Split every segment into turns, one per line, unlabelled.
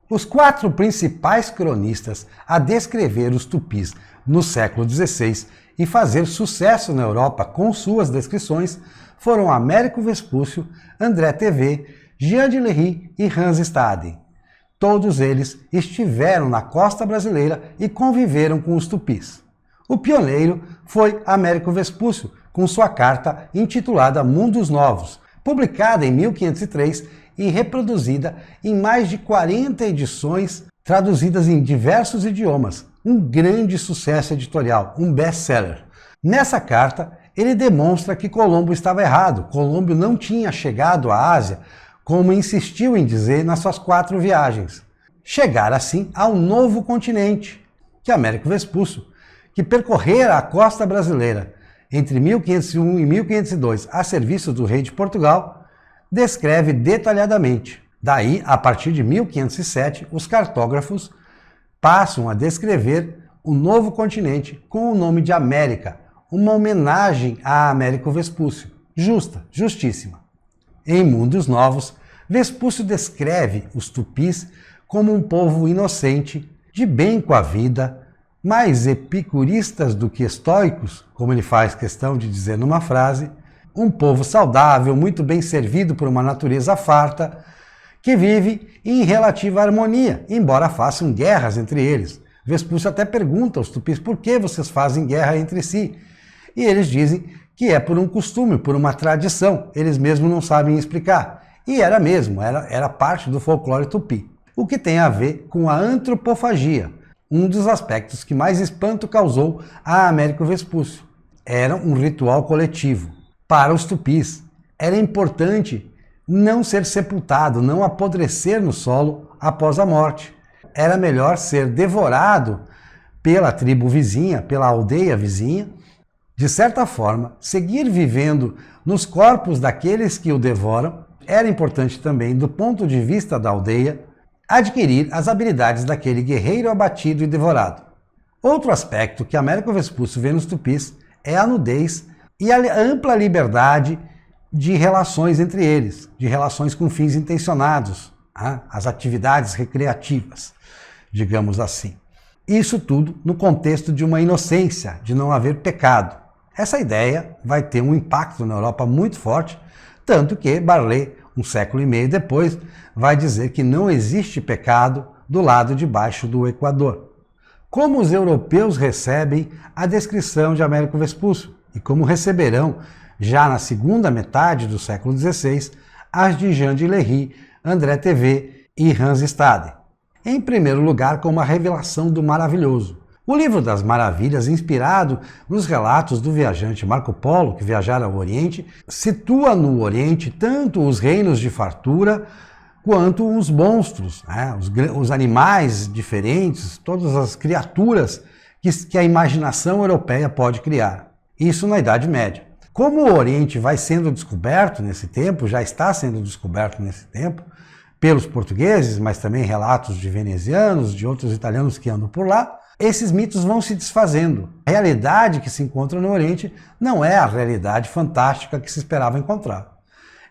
Os 4 principais cronistas a descrever os tupis no século XVI e fazer sucesso na Europa com suas descrições foram Américo Vespúcio, André Tevet, Jean de Lery e Hans Staden. Todos eles estiveram na costa brasileira e conviveram com os tupis. O pioneiro foi Américo Vespúcio, com sua carta intitulada Mundos Novos, publicada em 1503 e reproduzida em mais de 40 edições, traduzidas em diversos idiomas. Um grande sucesso editorial, um best-seller. Nessa carta, ele demonstra que Colombo estava errado. Colombo não tinha chegado à Ásia, como insistiu em dizer nas suas 4 viagens. Chegar assim ao novo continente, que Américo Vespúcio, que percorrera a costa brasileira entre 1501 e 1502 a serviço do rei de Portugal, descreve detalhadamente. Daí, a partir de 1507, os cartógrafos passam a descrever o novo continente com o nome de América, uma homenagem a Américo Vespúcio, justa, justíssima. Em Mundos Novos, Vespúcio descreve os tupis como um povo inocente, de bem com a vida, mais epicuristas do que estoicos, como ele faz questão de dizer numa frase, um povo saudável, muito bem servido por uma natureza farta, que vive em relativa harmonia, embora façam guerras entre eles. Vespúcio até pergunta aos tupis por que vocês fazem guerra entre si. E eles dizem que é por um costume, por uma tradição, eles mesmos não sabem explicar. E era mesmo, era parte do folclore tupi. O que tem a ver com a antropofagia, um dos aspectos que mais espanto causou a Américo Vespúcio. Era um ritual coletivo. Para os tupis, era importante não ser sepultado, não apodrecer no solo após a morte. Era melhor ser devorado pela tribo vizinha, pela aldeia vizinha. De certa forma, seguir vivendo nos corpos daqueles que o devoram. Era importante também, do ponto de vista da aldeia, adquirir as habilidades daquele guerreiro abatido e devorado. Outro aspecto que Américo Vespúcio vê nos tupis é a nudez e a ampla liberdade de relações entre eles, de relações com fins intencionados, as atividades recreativas, digamos assim. Isso tudo no contexto de uma inocência, de não haver pecado. Essa ideia vai ter um impacto na Europa muito forte, tanto que Barley, um século e meio depois, vai dizer que não existe pecado do lado de baixo do Equador. Como os europeus recebem a descrição de Américo Vespúcio e como receberão, já na segunda metade do século XVI, as de Jean de Lery, André Tevet e Hans Staden. Em primeiro lugar, com uma revelação do maravilhoso. O Livro das Maravilhas, inspirado nos relatos do viajante Marco Polo, que viajara ao Oriente, situa no Oriente tanto os reinos de fartura quanto os monstros, os animais diferentes, todas as criaturas que a imaginação europeia pode criar. Isso na Idade Média. Como o Oriente vai sendo descoberto nesse tempo, já está sendo descoberto nesse tempo, pelos portugueses, mas também relatos de venezianos, de outros italianos que andam por lá, esses mitos vão se desfazendo. A realidade que se encontra no Oriente não é a realidade fantástica que se esperava encontrar.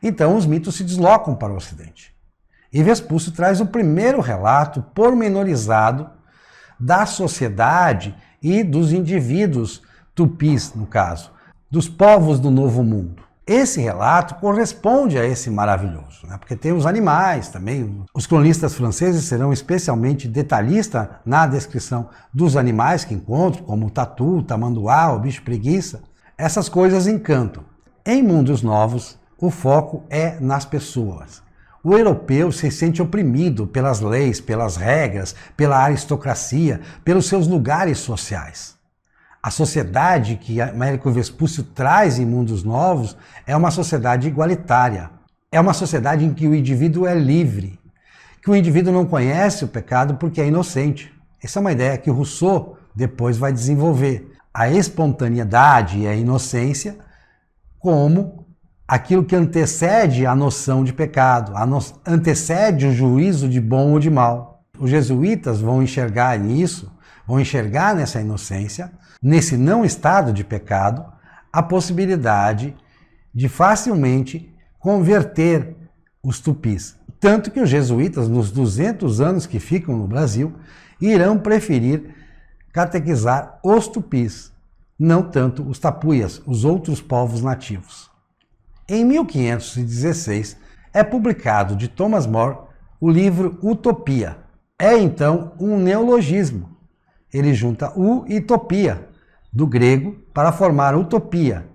Então os mitos se deslocam para o Ocidente. E Vespúcio traz o primeiro relato pormenorizado da sociedade e dos indivíduos tupis, no caso, dos povos do Novo Mundo. Esse relato corresponde a esse maravilhoso, porque tem os animais também. Os cronistas franceses serão especialmente detalhistas na descrição dos animais que encontram, como o tatu, o tamanduá, o bicho preguiça. Essas coisas encantam. Em Mundos Novos, o foco é nas pessoas. O europeu se sente oprimido pelas leis, pelas regras, pela aristocracia, pelos seus lugares sociais. A sociedade que Américo Vespúcio traz em Mundos Novos é uma sociedade igualitária. É uma sociedade em que o indivíduo é livre, que o indivíduo não conhece o pecado porque é inocente. Essa é uma ideia que Rousseau depois vai desenvolver. A espontaneidade e a inocência como aquilo que antecede a noção de pecado, antecede o juízo de bom ou de mal. Os jesuítas vão enxergar nisso, vão enxergar nessa inocência, nesse não estado de pecado, a possibilidade de facilmente converter os tupis, Tanto que os jesuítas, nos 200 anos que ficam no Brasil, irão preferir catequizar os tupis, não tanto os tapuias, os outros povos nativos. Em 1516, é publicado de Thomas More o livro Utopia. É então um neologismo. Ele junta u e topia, do grego, para formar utopia,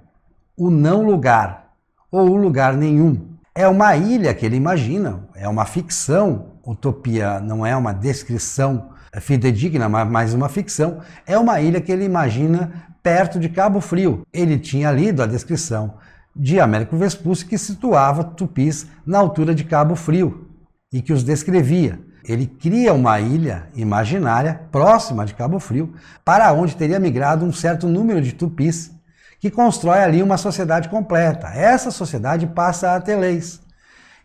o não lugar, ou o lugar nenhum. É uma ilha que ele imagina, é uma ficção. Utopia não é uma descrição fidedigna, mas uma ficção. É uma ilha que ele imagina perto de Cabo Frio. Ele tinha lido a descrição de Américo Vespucci, que situava tupis na altura de Cabo Frio e que os descrevia. Ele cria uma ilha imaginária próxima de Cabo Frio, para onde teria migrado um certo número de tupis, que constrói ali uma sociedade completa. Essa sociedade passa a ter leis,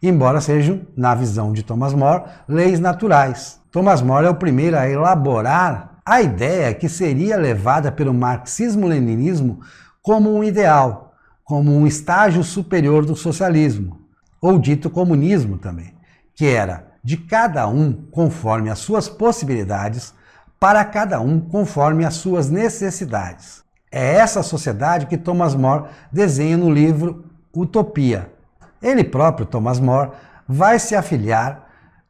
embora sejam, na visão de Thomas More, leis naturais. Thomas More é o primeiro a elaborar a ideia que seria levada pelo marxismo-leninismo como um ideal, como um estágio superior do socialismo, ou dito comunismo também, que era de cada um conforme as suas possibilidades, para cada um conforme as suas necessidades. É essa sociedade que Thomas More desenha no livro Utopia. Ele próprio, Thomas More, vai se afiliar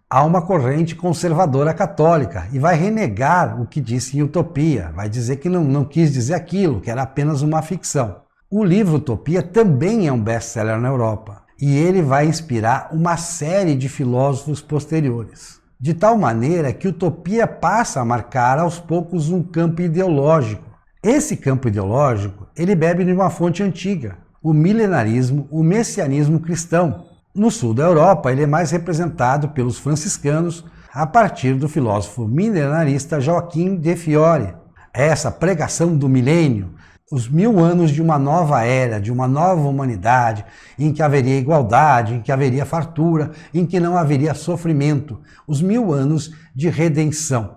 a uma corrente conservadora católica e vai renegar o que disse em Utopia, vai dizer que não quis dizer aquilo, que era apenas uma ficção. O livro Utopia também é um best-seller na Europa e ele vai inspirar uma série de filósofos posteriores, de tal maneira que Utopia passa a marcar aos poucos um campo ideológico. Esse campo ideológico, ele bebe de uma fonte antiga, o milenarismo, o messianismo cristão. No sul da Europa, ele é mais representado pelos franciscanos a partir do filósofo milenarista Joaquim de Fiore. Essa pregação do milênio, os 1000 anos de uma nova era, de uma nova humanidade, em que haveria igualdade, em que haveria fartura, em que não haveria sofrimento, os 1000 anos de redenção,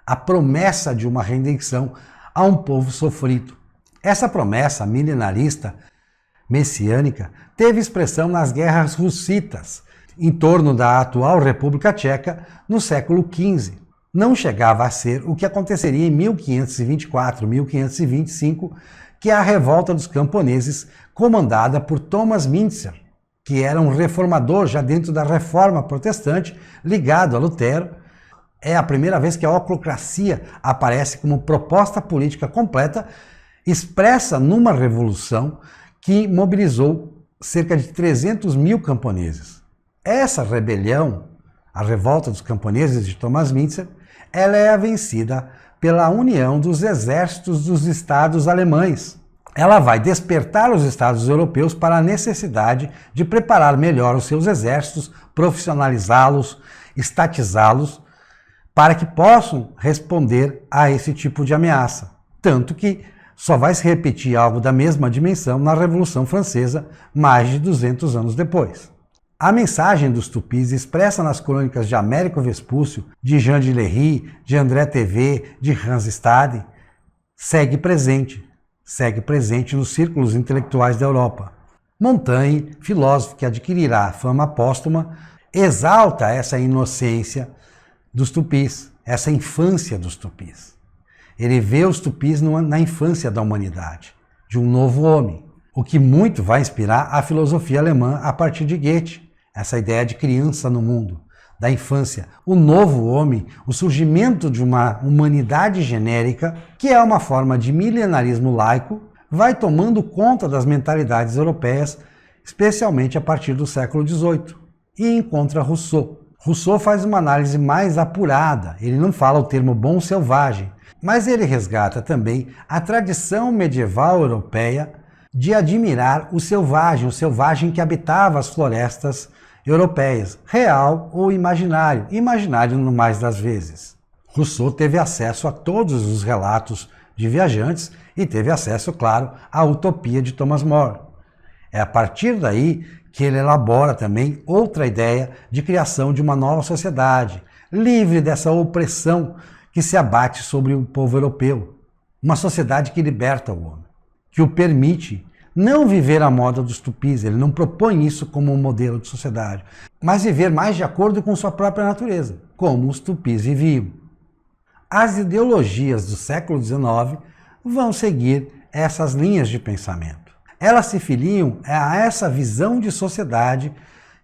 a promessa de uma redenção a um povo sofrido. Essa promessa milenarista, messiânica, teve expressão nas guerras russitas, em torno da atual República Tcheca, no século XV. Não chegava a ser o que aconteceria em 1524, 1525, que é a revolta dos camponeses, comandada por Thomas Müntzer, que era um reformador já dentro da Reforma Protestante, ligado a Lutero. É a primeira vez que a oclocracia aparece como proposta política completa, expressa numa revolução que mobilizou cerca de 300 mil camponeses. Essa rebelião, a revolta dos camponeses de Thomas Müntzer, ela é vencida pela união dos exércitos dos estados alemães. Ela vai despertar os estados europeus para a necessidade de preparar melhor os seus exércitos, profissionalizá-los, estatizá-los, para que possam responder a esse tipo de ameaça. Tanto que só vai se repetir algo da mesma dimensão na Revolução Francesa, mais de 200 anos depois. A mensagem dos tupis, expressa nas crônicas de Américo Vespúcio, de Jean de Lery, de André Tevet, de Hans Stade, segue presente nos círculos intelectuais da Europa. Montaigne, filósofo que adquirirá fama póstuma, exalta essa inocência dos tupis, essa infância dos tupis. Ele vê os tupis na infância da humanidade, de um novo homem, o que muito vai inspirar a filosofia alemã a partir de Goethe, essa ideia de criança no mundo, da infância, o novo homem, o surgimento de uma humanidade genérica, que é uma forma de milenarismo laico, vai tomando conta das mentalidades europeias, especialmente a partir do século XVIII, e encontra Rousseau. Rousseau faz uma análise mais apurada, ele não fala o termo bom selvagem, mas ele resgata também a tradição medieval europeia de admirar o selvagem que habitava as florestas europeias, real ou imaginário, imaginário no mais das vezes. Rousseau teve acesso a todos os relatos de viajantes e teve acesso, claro, à Utopia de Thomas More. É a partir daí que ele elabora também outra ideia de criação de uma nova sociedade, livre dessa opressão que se abate sobre o povo europeu. Uma sociedade que liberta o homem, que o permite não viver à moda dos tupis, ele não propõe isso como um modelo de sociedade, mas viver mais de acordo com sua própria natureza, como os tupis viviam. As ideologias do século XIX vão seguir essas linhas de pensamento. Elas se filiam a essa visão de sociedade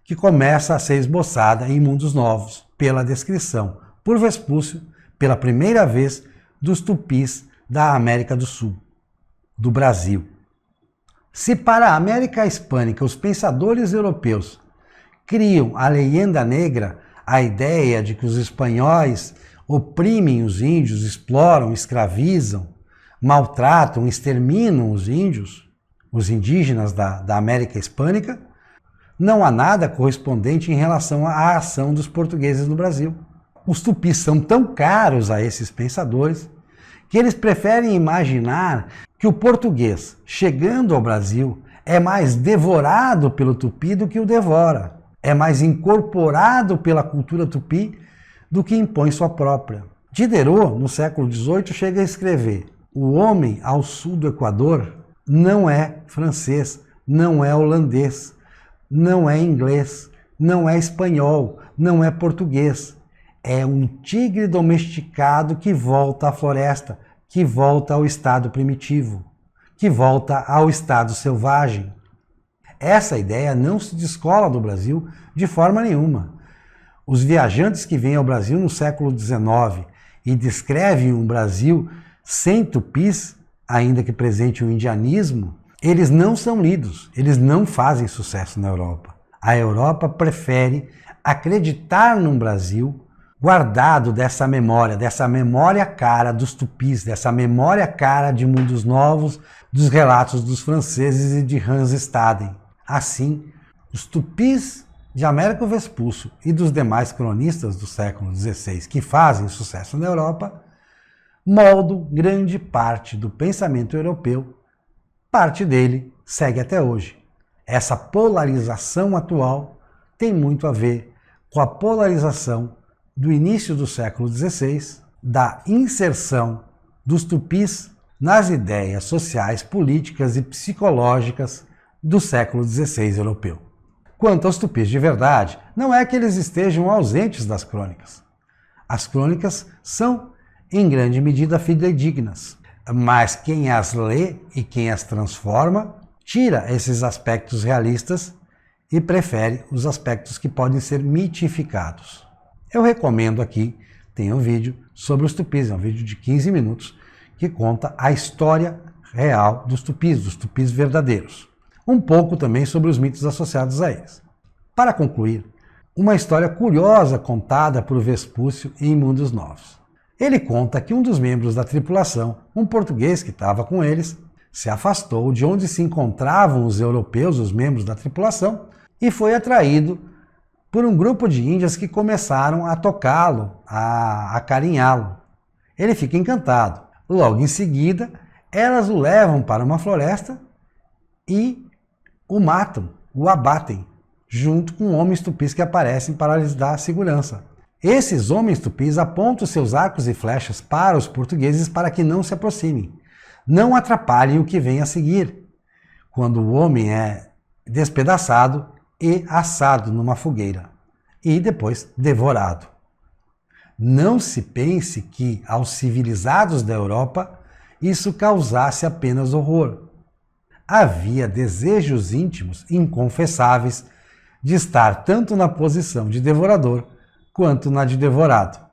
que começa a ser esboçada em Mundos Novos, pela descrição, por Vespúcio, pela primeira vez, dos tupis da América do Sul, do Brasil. Se para a América Hispânica os pensadores europeus criam a leyenda negra, a ideia de que os espanhóis oprimem os índios, exploram, escravizam, maltratam, exterminam os índios, os indígenas da América Hispânica, não há nada correspondente em relação à ação dos portugueses no Brasil. Os tupis são tão caros a esses pensadores que eles preferem imaginar que o português, chegando ao Brasil, é mais devorado pelo tupi do que o devora, é mais incorporado pela cultura tupi do que impõe sua própria. Diderot, no século XVIII, chega a escrever: o homem ao sul do Equador não é francês, não é holandês, não é inglês, não é espanhol, não é português. É um tigre domesticado que volta à floresta, que volta ao estado primitivo, que volta ao estado selvagem. Essa ideia não se descola do Brasil de forma nenhuma. Os viajantes que vêm ao Brasil no século XIX e descrevem um Brasil sem tupis, ainda que presente o indianismo, eles não são lidos, eles não fazem sucesso na Europa. A Europa prefere acreditar num Brasil guardado dessa memória cara dos tupis, dessa memória cara de Mundos Novos, dos relatos dos franceses e de Hans Staden. Assim, os tupis de Américo Vespúcio e dos demais cronistas do século XVI que fazem sucesso na Europa moldam grande parte do pensamento europeu. Parte dele segue até hoje. Essa polarização atual tem muito a ver com a polarização do início do século XVI, da inserção dos tupis nas ideias sociais, políticas e psicológicas do século XVI europeu. Quanto aos tupis de verdade, não é que eles estejam ausentes das crônicas. As crônicas são, em grande medida, fidedignas, mas quem as lê e quem as transforma tira esses aspectos realistas e prefere os aspectos que podem ser mitificados. Eu recomendo aqui, tem um vídeo sobre os tupis, é um vídeo de 15 minutos, que conta a história real dos tupis verdadeiros. Um pouco também sobre os mitos associados a eles. Para concluir, uma história curiosa contada por Vespúcio em Mundos Novos. Ele conta que um dos membros da tripulação, um português que estava com eles, se afastou de onde se encontravam os europeus, os membros da tripulação, e foi atraído por um grupo de índias que começaram a tocá-lo, a acarinhá-lo. Ele fica encantado. Logo em seguida, elas o levam para uma floresta e o matam, o abatem, junto com homens tupis que aparecem para lhes dar segurança. Esses homens tupis apontam seus arcos e flechas para os portugueses para que não se aproximem, não atrapalhem o que vem a seguir, quando o homem é despedaçado e assado numa fogueira, e depois devorado. Não se pense que, aos civilizados da Europa, isso causasse apenas horror. Havia desejos íntimos, inconfessáveis, de estar tanto na posição de devorador quanto na de devorado.